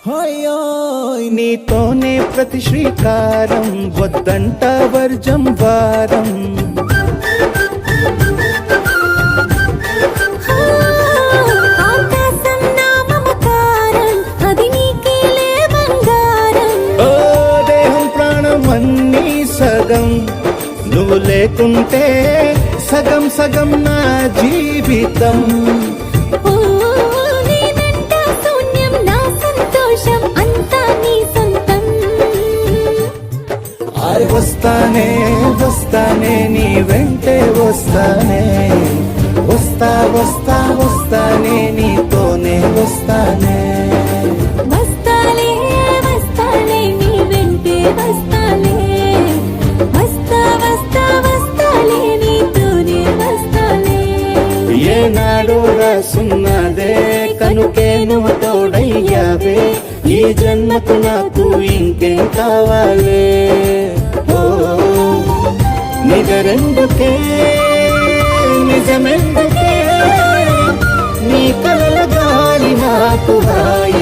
హోయోయ్ నీతోనే ప్రతి శ్రీకారం వద్దంట వర్జం వారం సగం నువ్వు లేకుంటే సగం సగం నా జీవితం వస్తానే వస్తానే నీ వెంటే వస్తానే వస్తా వస్తా వస్తానే నీతోనే వస్తానే ఏనాడో రాసున్నదే కనుకే నువ్వు తోడయ్యావే ఈ జన్మకు నాకు ఇంకేం కావాలే నిజరెందుకే నిజమెందుకే నీ కలల గాలి నాకు హాయి